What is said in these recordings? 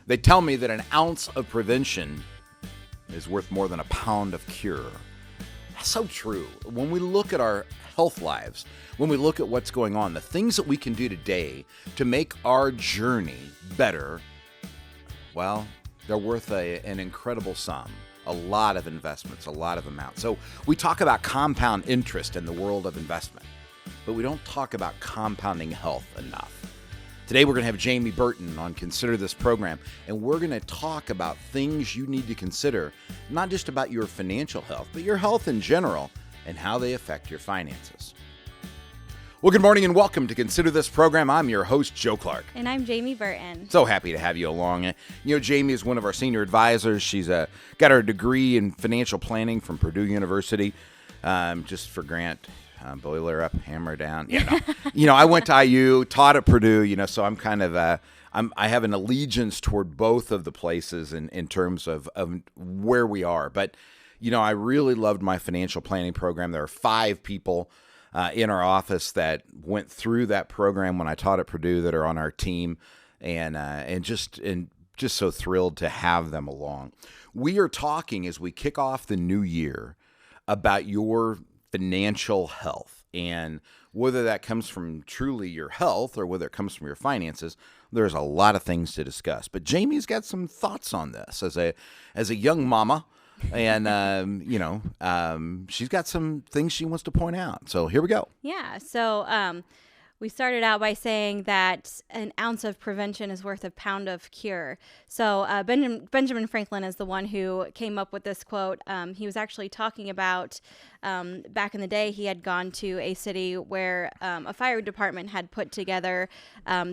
They tell me that an ounce of prevention is worth more than a pound of cure. That's so true. When we look at our health lives, when we look at what's going on, the things that we can do today to make our journey better, well, they're worth an incredible sum. A lot of investments, a lot of amounts. So we talk about compound interest in the world of investment, but we don't talk about compounding health enough. Today we're going to have Jamie Burton on Consider This program, and we're going to talk about things you need to consider, not just about your financial health, but your health in general and how they affect your finances. Well, good morning and welcome to Consider This program. I'm your host, Joe Clark. And I'm Jamie Burton. So happy to have you along. You know, Jamie is one of our senior advisors. She's got her degree in financial planning from Purdue University. Just for Grant, boiler up, hammer down. I went to IU, taught at Purdue, so I'm kind of, I have an allegiance toward both of the places in terms of where we are. But, I really loved my financial planning program. There are 5 people in our office that went through that program when I taught at Purdue that are on our team, and just so thrilled to have them along. We are talking as we kick off the new year about your financial health, and whether that comes from truly your health or whether it comes from your finances. There's a lot of things to discuss, but Jamie's got some thoughts on this as a young mama. And, she's got some things she wants to point out. So here we go. Yeah. So we started out by saying that an ounce of prevention is worth a pound of cure. So Benjamin Franklin is the one who came up with this quote. He was actually talking about back in the day, he had gone to a city where a fire department had put together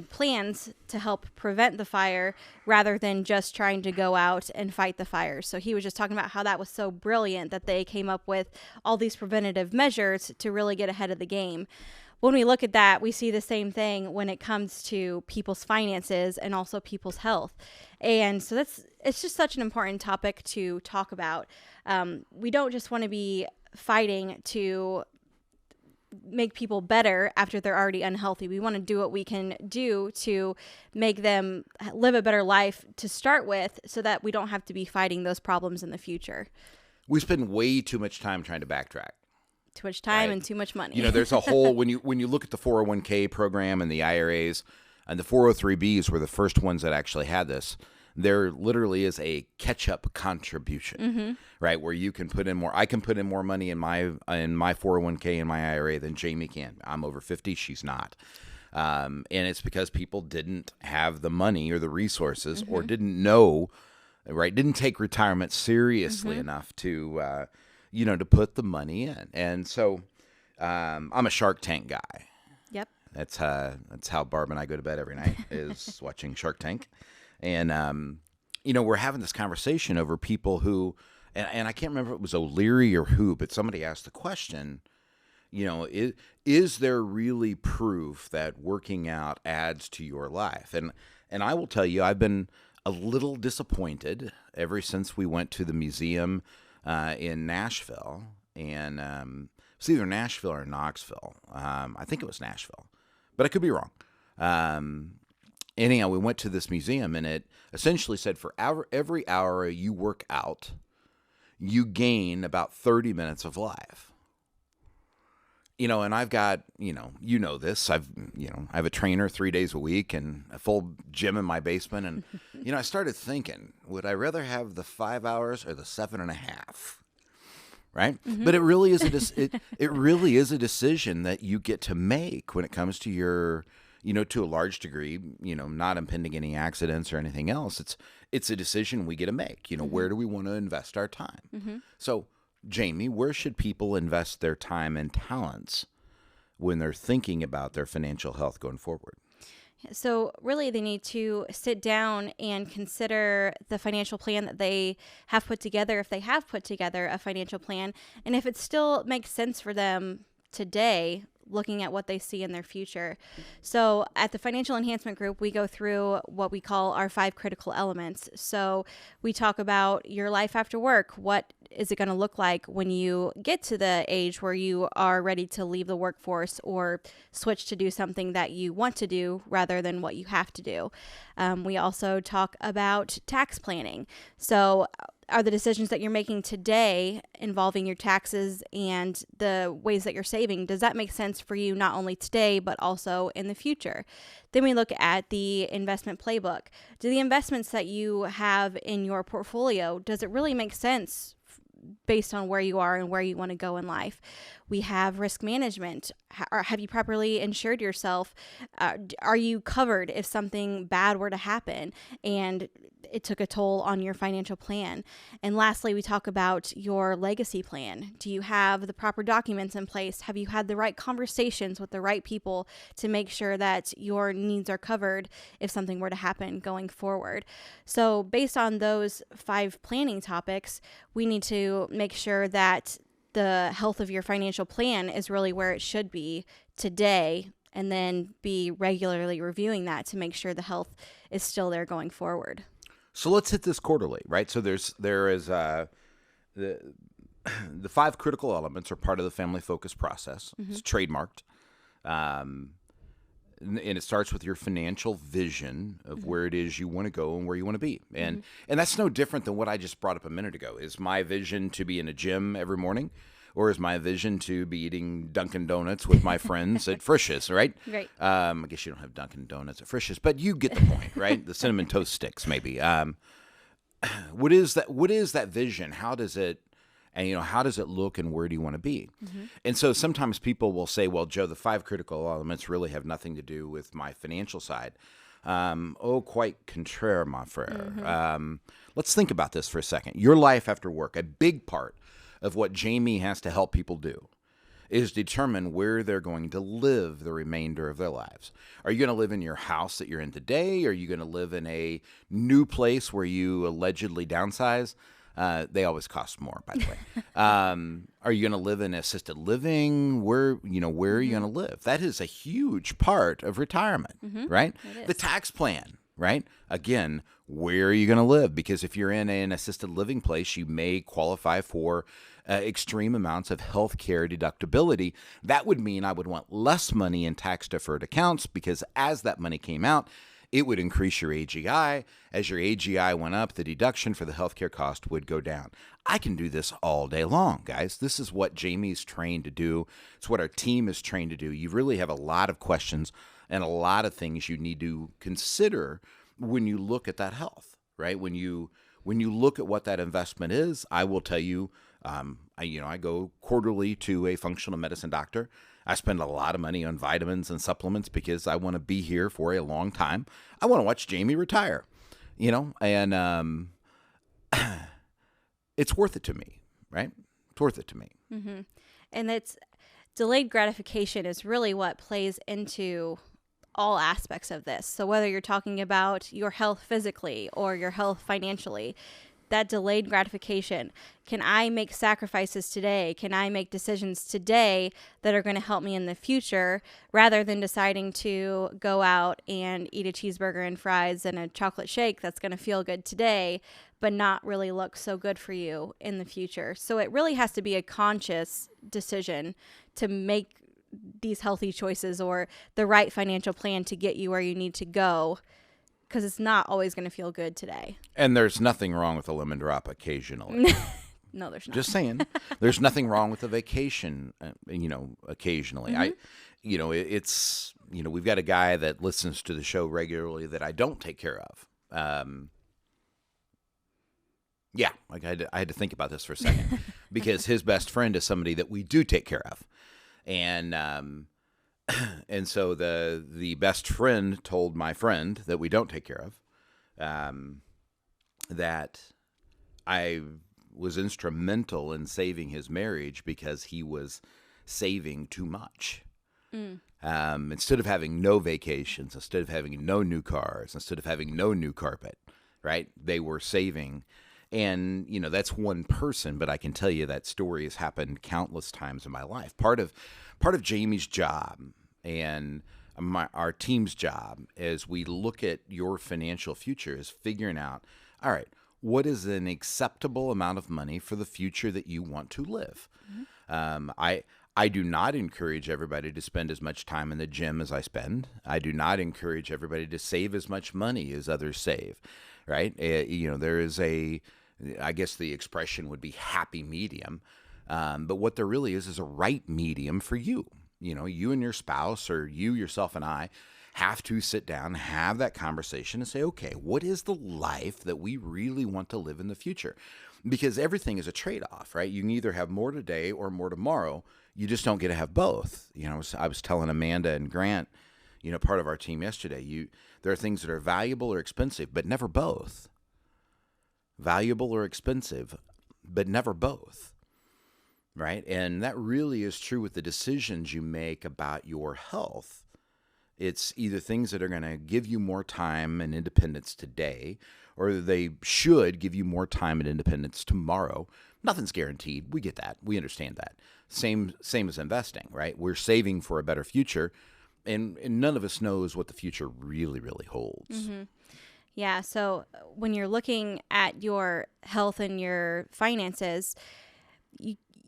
plans to help prevent the fire rather than just trying to go out and fight the fires. So he was just talking about how that was so brilliant that they came up with all these preventative measures to really get ahead of the game. When we look at that, we see the same thing when it comes to people's finances and also people's health. And so it's just such an important topic to talk about. We don't just want to be fighting to make people better after they're already unhealthy. We want to do what we can do to make them live a better life to start with so that we don't have to be fighting those problems in the future. We spend way too much time trying to backtrack. Too much time, right? And too much money. There's a whole, when you look at the 401k program and the IRAs and the 403bs were the first ones that actually had this. There literally is a catch-up contribution, right? Where you can put in more. I can put in more money in my 401k and my IRA than Jamie can. I'm over 50. She's not. And it's because people didn't have the money or the resources or didn't know, right? Didn't take retirement seriously enough to to put the money in. And so I'm a Shark Tank guy. Yep. That's how Barb and I go to bed every night is watching Shark Tank. And, we're having this conversation over people who, and I can't remember if it was O'Leary or who, but somebody asked the question, is there really proof that working out adds to your life? And I will tell you, I've been a little disappointed ever since we went to the museum in Nashville, and it's either Nashville or Knoxville. I think it was Nashville, but I could be wrong. Anyhow, we went to this museum, and it essentially said for every hour you work out, you gain about 30 minutes of life. And I've got, this. I have a trainer 3 days a week and a full gym in my basement. And, I started thinking, would I rather have the 5 hours or the 7.5? Right. But it really is it really is a decision that you get to make when it comes to your, to a large degree, not impending any accidents or anything else. It's a decision we get to make. Where do we want to invest our time? So, Jamie, where should people invest their time and talents when they're thinking about their financial health going forward? So really, they need to sit down and consider the financial plan that they have put together, if they have put together a financial plan, and if it still makes sense for them today, looking at what they see in their future. So at the Financial Enhancement Group, we go through what we call our 5 critical elements. So we talk about your life after work. What is it going to look like when you get to the age where you are ready to leave the workforce or switch to do something that you want to do rather than what you have to do. We also talk about tax planning. So are the decisions that you're making today involving your taxes and the ways that you're saving, does that make sense for you not only today, but also in the future? Then we look at the investment playbook. Do the investments that you have in your portfolio, does it really make sense based on where you are and where you want to go in life? We have risk management. Have you properly insured yourself? Are you covered if something bad were to happen and it took a toll on your financial plan? And lastly, we talk about your legacy plan. Do you have the proper documents in place? Have you had the right conversations with the right people to make sure that your needs are covered if something were to happen going forward? So based on those 5 planning topics, we need to make sure that the health of your financial plan is really where it should be today, and then be regularly reviewing that to make sure the health is still there going forward. So let's hit this quarterly, right? So there is the 5 critical elements are part of the family focus process. Mm-hmm. It's trademarked. And it starts with your financial vision of where it is you want to go and where you want to be. And that's no different than what I just brought up a minute ago. Is my vision to be in a gym every morning? Or is my vision to be eating Dunkin' Donuts with my friends at Frisch's, right? Right. I guess you don't have Dunkin' Donuts at Frisch's, but you get the point, right? The cinnamon toast sticks, maybe. What is that vision? How does it look, and where do you want to be? Mm-hmm. And so sometimes people will say, well, Joe, the 5 critical elements really have nothing to do with my financial side. Quite contraire, my frere. Mm-hmm. Let's think about this for a second. Your life after work, a big part of what Jamie has to help people do is determine where they're going to live the remainder of their lives. Are you going to live in your house that you're in today? Are you going to live in a new place where you allegedly downsize? They always cost more, by the way. Are you going to live in assisted living? Where are you going to live? That is a huge part of retirement, right? The tax plan, right? Again, where are you going to live? Because if you're in an assisted living place, you may qualify for extreme amounts of health care deductibility. That would mean I would want less money in tax-deferred accounts, because as that money came out, it would increase your AGI. As your AGI went up, the deduction for the healthcare cost would go down. I can do this all day long, guys. This is what Jamie's trained to do. It's what our team is trained to do. You really have a lot of questions and a lot of things you need to consider when you look at that health, right? When you look at what that investment is, I will tell you, I go quarterly to a functional medicine doctor. I spend a lot of money on vitamins and supplements because I want to be here for a long time. I want to watch Jamie retire, and it's worth it to me, right? It's worth it to me. Mm-hmm. And it's delayed gratification is really what plays into all aspects of this. So whether you're talking about your health physically or your health financially, that delayed gratification. Can I make sacrifices today? Can I make decisions today that are going to help me in the future, rather than deciding to go out and eat a cheeseburger and fries and a chocolate shake that's going to feel good today, but not really look so good for you in the future? So it really has to be a conscious decision to make these healthy choices or the right financial plan to get you where you need to go, because it's not always going to feel good today. And there's nothing wrong with a lemon drop occasionally. No, there's not. Just saying. There's nothing wrong with a vacation, occasionally. Mm-hmm. It's we've got a guy that listens to the show regularly that I don't take care of. I had to think about this for a second because his best friend is somebody that we do take care of. And so the best friend told my friend that we don't take care of, that I was instrumental in saving his marriage because he was saving too much. Instead of having no vacations, instead of having no new cars, instead of having no new carpet, right? They were saving. And, that's one person, but I can tell you that story has happened countless times in my life. Part of Jamie's job and our team's job as we look at your financial future is figuring out, all right, what is an acceptable amount of money for the future that you want to live? I do not encourage everybody to spend as much time in the gym as I spend. I do not encourage everybody to save as much money as others save, right? There is I guess the expression would be happy medium. But what there really is a right medium for you. You and your spouse, or you, yourself, and I have to sit down, have that conversation and say, okay, what is the life that we really want to live in the future? Because everything is a trade-off, right? You can either have more today or more tomorrow. You just don't get to have both. I was telling Amanda and Grant, part of our team yesterday, there are things that are valuable or expensive, but never both. Valuable or expensive, but never both. Right? And that really is true with the decisions you make about your health. It's either things that are going to give you more time and independence today, or they should give you more time and independence tomorrow. Nothing's guaranteed. We get that. We understand that. Same as investing, right? We're saving for a better future, and none of us knows what the future really, really holds. Mm-hmm. Yeah, so when you're looking at your health and your finances,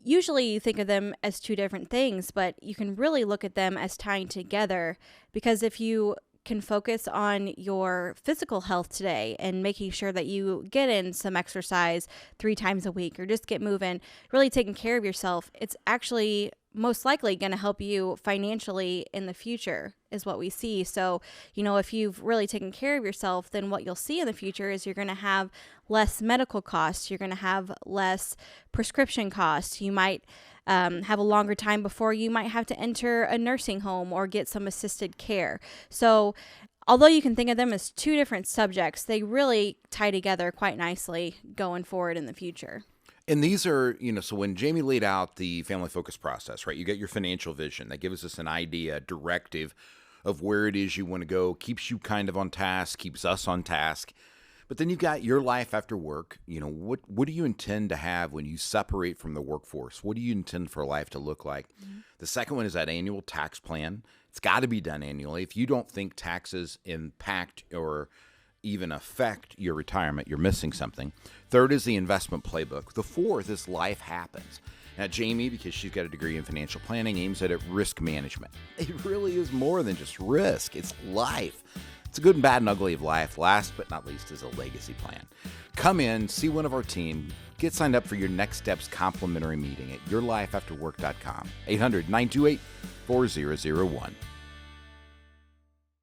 usually you think of them as two different things, but you can really look at them as tying together, because if you can focus on your physical health today and making sure that you get in some exercise 3 times a week, or just get moving, really taking care of yourself, it's actually most likely going to help you financially in the future, is what we see. So, if you've really taken care of yourself, then what you'll see in the future is you're going to have less medical costs. You're going to have less prescription costs. You might have a longer time before you might have to enter a nursing home or get some assisted care. So, although you can think of them as two different subjects, they really tie together quite nicely going forward in the future. And these are, so when Jamie laid out the family focus process, right, you get your financial vision. That gives us an idea, a directive of where it is you want to go, keeps you kind of on task, keeps us on task. But then you've got your life after work. What do you intend to have when you separate from the workforce? What do you intend for life to look like? Mm-hmm. The second one is that annual tax plan. It's got to be done annually. If you don't think taxes impact or even affect your retirement, you're missing something. Third is the investment playbook. The fourth is life happens. Now, Jamie, because she's got a degree in financial planning, aims at risk management. It really is more than just risk. It's life. It's a good and bad and ugly of life. Last but not least is a legacy plan. Come in, see one of our team, get signed up for your Next Steps complimentary meeting at yourlifeafterwork.com. 800-928-4001.